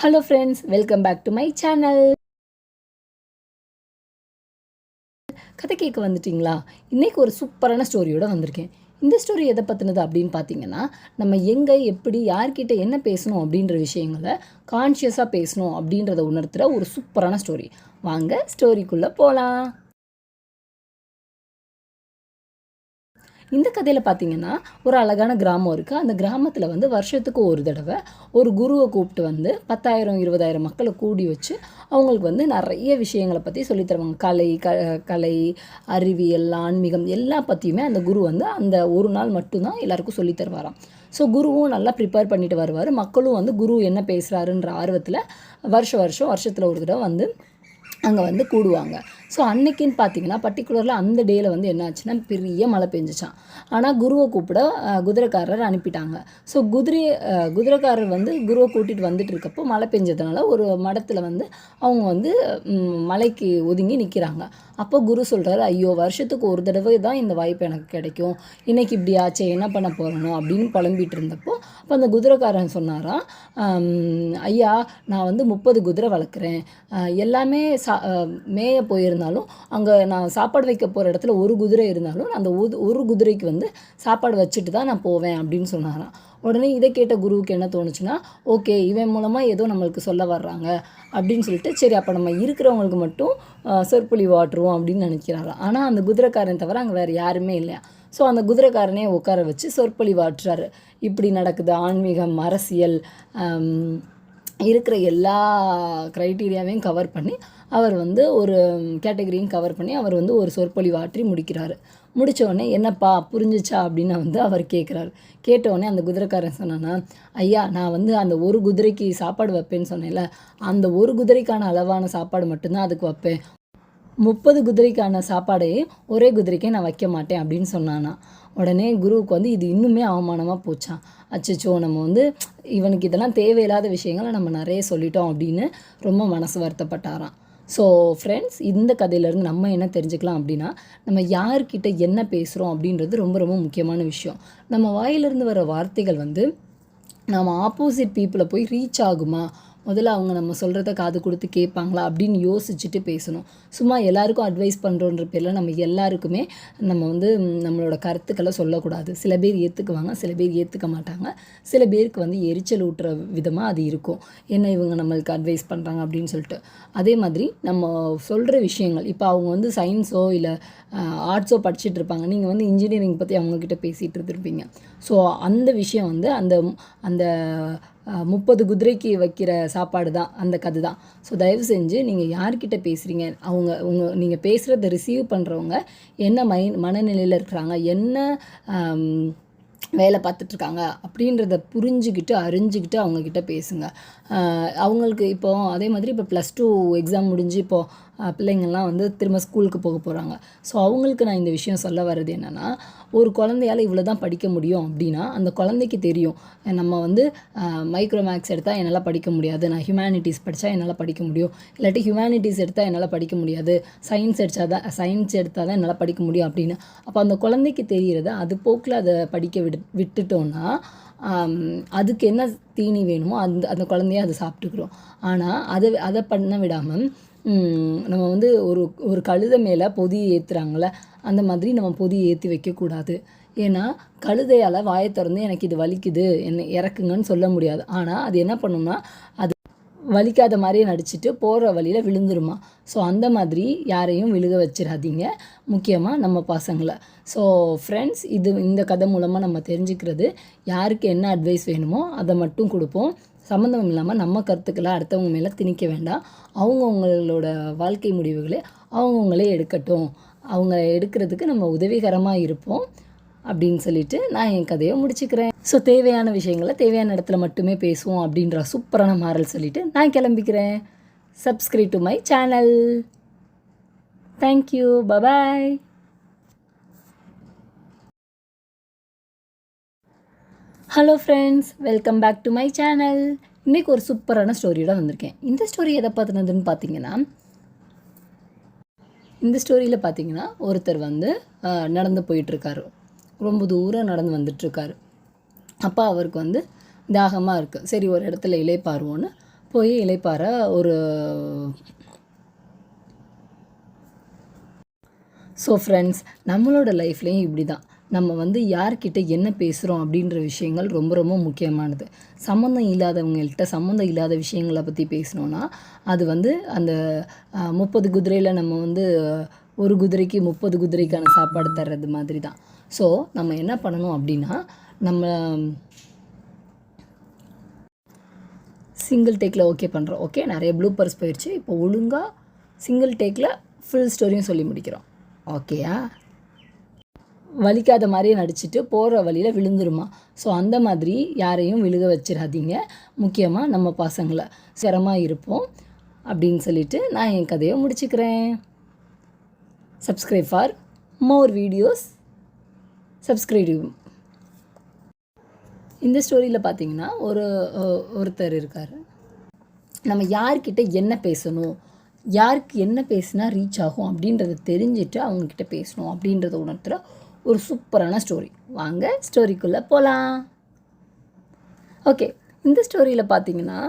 Hello friends, welcome back to my channel. கதை கேட்க வந்துட்டிங்களா? இன்றைக்கி ஒரு சூப்பரான ஸ்டோரியோடு வந்திருக்கேன். இந்த ஸ்டோரி எதை பற்றினது அப்படின்னு பார்த்தீங்கன்னா, நம்ம எங்கே எப்படி யார்கிட்ட என்ன பேசணும் அப்படின்ற விஷயங்களை கான்ஷியஸாக பேசணும் அப்படின்றத உணர்த்துகிற ஒரு சூப்பரான ஸ்டோரி. வாங்க ஸ்டோரிக்குள்ளே போகலாம். இந்த கதையில் பார்த்தீங்கன்னா, ஒரு அழகான கிராமம் இருக்குது. அந்த கிராமத்தில் வந்து வருஷத்துக்கு ஒரு தடவை ஒரு குருவை கூப்பிட்டு வந்து 10,000 20,000 மக்களை கூடி வச்சு அவங்களுக்கு வந்து நிறைய விஷயங்களை பற்றி சொல்லித்தருவாங்க. கலை, அறிவியல், ஆன்மீகம் எல்லா பற்றியுமே அந்த குரு வந்து அந்த ஒரு நாள் மட்டும்தான் எல்லாருக்கும் சொல்லித்தருவாராம். ஸோ குருவும் நல்லா ப்ரிப்பேர் பண்ணிட்டு வருவார். மக்களும் வந்து குரு என்ன பேசுகிறாருன்ற ஆர்வத்தில் வருஷத்தில் ஒரு தடவை வந்து அங்கே வந்து கூடுவாங்க. ஸோ அன்னைக்குன்னு பார்த்தீங்கன்னா பர்டிகுலரில் அந்த டேயில் வந்து என்ன ஆச்சுன்னா பெரிய மழை பெஞ்சிச்சான். ஆனால் குருவை கூப்பிட குதிரைக்காரர் அனுப்பிட்டாங்க. ஸோ குதிரைக்காரர் வந்து குருவை கூட்டிகிட்டு வந்துட்டு இருக்கப்போ மழை பெஞ்சதுனால ஒரு மடத்தில் வந்து அவங்க வந்து மலைக்கு ஒதுங்கி நிற்கிறாங்க. அப்போ குரு சொல்கிறாரு, ஐயோ வருஷத்துக்கு ஒரு தடவை தான் இந்த வாய்ப்பு எனக்கு கிடைக்கும், இன்றைக்கி இப்படி ஆச்சே, என்ன பண்ண போகிறனோ அப்படின்னு புலம்பிகிட்டு இருந்தப்போ அப்போ அந்த குதிரைக்காரன் சொன்னாராம், ஐயா நான் வந்து 30 குதிரை வளர்க்குறேன், எல்லாமே மேய போயிருந்தாலும் அங்கே நான் சாப்பாடு வைக்க போகிற இடத்துல ஒரு குதிரை இருந்தாலும் அந்த ஒரு குதிரைக்கு வந்து சாப்பாடு வச்சுட்டு தான் நான் போவேன் அப்படின்னு சொன்னாராம். உடனே இதை கேட்ட குருவுக்கு என்ன தோணுச்சுன்னா, ஓகே இவன் மூலமாக ஏதோ நம்மளுக்கு சொல்ல வர்றாங்க அப்படின்னு சொல்லிட்டு, சரி அப்போ நம்ம இருக்கிறவங்களுக்கு மட்டும் சொற்பொழிவு ஆற்றுவோம் அப்படின்னு நினைக்கிறாராம். ஆனால் அந்த குதிரைக்காரன் தவிர அங்கே வேறு யாருமே இல்லையா. ஸோ அந்த குதிரைக்காரனே உட்கார வச்சு சொற்பொழிவு ஆற்றுறாரு. இப்படி நடக்குது, ஆன்மீகம், அரசியல், இருக்கிற எல்லா க்ரைட்டீரியாவையும் கவர் பண்ணி அவர் வந்து ஒரு கேட்டகரியும் கவர் பண்ணி அவர் வந்து ஒரு சொற்பொழிவு ஆற்றி முடிக்கிறாரு. முடித்தோடனே என்னப்பா புரிஞ்சிச்சா அப்படின்னு வந்து அவர் கேட்குறாரு. கேட்டவுடனே அந்த குதிரைக்காரன் சொன்னான்னா, ஐயா நான் வந்து அந்த ஒரு குதிரைக்கு சாப்பாடு வைப்பேன்னு சொன்னேன்ல, அந்த ஒரு குதிரைக்கான அளவான சாப்பாடு மட்டும்தான் அதுக்கு வைப்பேன், 30 குதிரைக்கான சாப்பாடையே ஒரே குதிரைக்கே நான் வைக்க மாட்டேன் அப்படின்னு சொன்னானா. உடனே குருவுக்கு வந்து இது இன்னுமே அவமானமாக போச்சான். அச்சச்சோ நம்ம வந்து இவனுக்கு இதெல்லாம் தேவையில்லாத விஷயங்களை நம்ம நிறைய சொல்லிட்டோம் அப்படின்னு ரொம்ப மனசு வருத்தப்பட்டாராம். ஸோ ஃப்ரெண்ட்ஸ், இந்த கதையிலேருந்து நம்ம என்ன தெரிஞ்சுக்கலாம் அப்படின்னா, நம்ம யார்கிட்ட என்ன பேசுகிறோம் அப்படின்றது ரொம்ப ரொம்ப முக்கியமான விஷயம். நம்ம வாயிலிருந்து வர வார்த்தைகள் வந்து நம்ம ஆப்போசிட் பீப்புளை போய் ரீச் ஆகுமா, முதல்ல அவங்க நம்ம சொல்கிறத காது கொடுத்து கேட்பாங்களா அப்படின்னு யோசிச்சுட்டு பேசணும். சும்மா எல்லாருக்கும் அட்வைஸ் பண்ணுறோன்ற பேரில் நம்ம எல்லாருக்குமே நம்ம வந்து நம்மளோட கருத்துக்களை சொல்லக்கூடாது. சில பேர் ஏற்றுக்குவாங்க, சில பேர் ஏற்றுக்க மாட்டாங்க. சில பேருக்கு வந்து எரிச்சல் ஊட்டுற விதமாக அது இருக்கும், என்ன இவங்க நம்மளுக்கு அட்வைஸ் பண்ணுறாங்க அப்படின்னு சொல்லிட்டு. அதே மாதிரி நம்ம சொல்கிற விஷயங்கள், இப்போ அவங்க வந்து சயின்ஸோ இல்லை ஆர்ட்ஸோ படிச்சுட்டு இருப்பாங்க, நீங்கள் வந்து இன்ஜினியரிங் பற்றி அவங்கக்கிட்ட பேசிகிட்டு இருந்திருப்பீங்க. ஸோ அந்த விஷயம் வந்து அந்த அந்த 30 குதிரைக்கு வைக்கிற சாப்பாடு தான் அந்த கதை தான். ஸோ தயவு செஞ்சு நீங்கள் யார்கிட்ட பேசுகிறீங்க, நீங்கள் பேசுகிறத ரிசீவ் பண்ணுறவங்க என்ன மனநிலையில் இருக்கிறாங்க, என்ன வேலை பார்த்துட்ருக்காங்க அப்படின்றத புரிஞ்சுக்கிட்டு அறிஞ்சிக்கிட்டு அவங்கக்கிட்ட பேசுங்க. அவங்களுக்கு இப்போது அதே மாதிரி இப்போ +2 எக்ஸாம் முடிஞ்சு இப்போது பிள்ளைங்கள்லாம் வந்து திரும்ப ஸ்கூலுக்கு போக போகிறாங்க. ஸோ அவங்களுக்கு நான் இந்த விஷயம் சொல்ல வர்றது என்னென்னா, ஒரு குழந்தையால் இவ்வளோ தான் படிக்க முடியும் அப்படின்னா அந்த குழந்தைக்கு தெரியும், நம்ம வந்து மைக்ரோ மேக்ஸ் எடுத்தால் என்னால் படிக்க முடியாது, நான் ஹியூமனிட்டிஸ் படித்தா என்னால் படிக்க முடியும், இல்லாட்டி ஹியூமனிட்டிஸ் எடுத்தால் என்னால் படிக்க முடியாது, சயின்ஸ் எடுத்தால் தான் என்னால் படிக்க முடியும் அப்படின்னு. அப்போ அந்த குழந்தைக்கு தெரிகிறத அது போக்கில் அதை படிக்க விட்டுட்டோன்னா அதுக்கு என்ன தீனி வேணுமோ அந்த குழந்தைய அதை சாப்பிட்டுக்கிறோம். ஆனால் அதை பண்ண விடாமல் நம்ம வந்து ஒரு கழுதை மேலே பொதியை ஏற்றுறாங்கள, அந்த மாதிரி நம்ம பொதியை ஏற்றி வைக்கக்கூடாது. ஏன்னா கழுதையால் வாயை திறந்து எனக்கு இது வலிக்குது என்னை இறக்குங்கன்னு சொல்ல முடியாது. ஆனால் அது என்ன பண்ணும்னா அது வலிக்காத மாதிரியே நடிச்சுட்டு போகிற வழியில் விழுந்துருமா. ஸோ அந்த மாதிரி யாரையும் விழுக வச்சிடாதீங்க, முக்கியமாக நம்ம பசங்களை. ஸோ ஃப்ரெண்ட்ஸ், இந்த கதை மூலமாக நம்ம தெரிஞ்சுக்கிறது, யாருக்கு என்ன அட்வைஸ் வேணுமோ அதை மட்டும் கொடுப்போம். சம்மந்தம் இல்லாமல் நம்ம கருத்துக்களை அடுத்தவங்க மேலே திணிக்க வேண்டாம். அவங்கவுங்களோட வாழ்க்கை முடிவுகளை அவங்கவுங்களே எடுக்கட்டும், அவங்க எடுக்கிறதுக்கு நம்ம உதவிகரமாக இருப்போம் அப்படின்னு சொல்லிட்டு நான் என் கதையை முடிச்சுக்கிறேன். ஸோ தேவையான விஷயங்களை தேவையான இடத்துல மட்டுமே பேசுவோம் அப்படின்ற சூப்பரான மாரல் சொல்லிவிட்டு நான் கிளம்பிக்கிறேன். Subscribe to my channel. Thank you, bye bye. Hello friends, welcome back to my channel. இன்றைக்கி ஒரு சூப்பரான ஸ்டோரியோட வந்திருக்கேன். இந்த ஸ்டோரி எதை பார்த்துனதுன்னு பார்த்தீங்கன்னா, இந்த ஸ்டோரியில் பார்த்தீங்கன்னா ஒருத்தர் வந்து நடந்து போயிட்டுருக்காரு, ரொம்ப தூரம் நடந்து வந்துட்டுருக்காரு. அப்போ அவருக்கு வந்து தாகமாக இருக்குது, சரி ஒரு இடத்துல இளைப்பாருவோன்னு போய் இளைப்பாற ஒரு ஸோ ஃப்ரெண்ட்ஸ், நம்மளோட லைஃப்லேயும் இப்படி தான். நம்ம வந்து யார்கிட்ட என்ன பேசுகிறோம் அப்படின்ற விஷயங்கள் ரொம்ப ரொம்ப முக்கியமானது. சம்மந்தம் இல்லாதவங்கள்ட்ட சம்மந்தம் இல்லாத விஷயங்களை பற்றி பேசினோன்னா அது வந்து அந்த 30 குதிரையில் நம்ம வந்து ஒரு குதிரைக்கு 30 குதிரைக்கான சாப்பாடு தர்றது மாதிரி தான். ஸோ நம்ம என்ன பண்ணணும் அப்படின்னா, நம்ம சிங்கிள் டேக்கில் ஓகே பண்ணுறோம். ஓகே, நிறைய ப்ளூப்பர்ஸ் போயிடுச்சு. இப்போ ஒழுங்காக சிங்கிள் டேக்கில் ஃபுல் ஸ்டோரியும் சொல்லி முடிக்கிறோம். ஓகேயா? வலிக்காத மாதிரியே நடிச்சுட்டு போகிற வழியில் விழுந்துருமா. ஸோ அந்த மாதிரி யாரையும் விழுக வச்சிடாதீங்க. முக்கியமாக நம்ம பசங்களை சிரமமாக இருப்போம் அப்படின்னு சொல்லிட்டு நான் என் கதையை முடிச்சுக்கிறேன். Subscribe for more videos. Subscribe. இந்த ஸ்டோரியில் பார்த்தீங்கன்னா ஒருத்தர் இருக்கார். நம்ம யார்கிட்ட என்ன பேசணும், யாருக்கு என்ன பேசினா ரீச் ஆகும் அப்படின்றத தெரிஞ்சுட்டு அவங்கக்கிட்ட பேசணும் அப்படின்றத உணர்த்துகிற ஒரு சூப்பரான ஸ்டோரி. வாங்க ஸ்டோரிக்குள்ளே போகலாம். ஓகே, இந்த ஸ்டோரியில் பார்த்தீங்கன்னா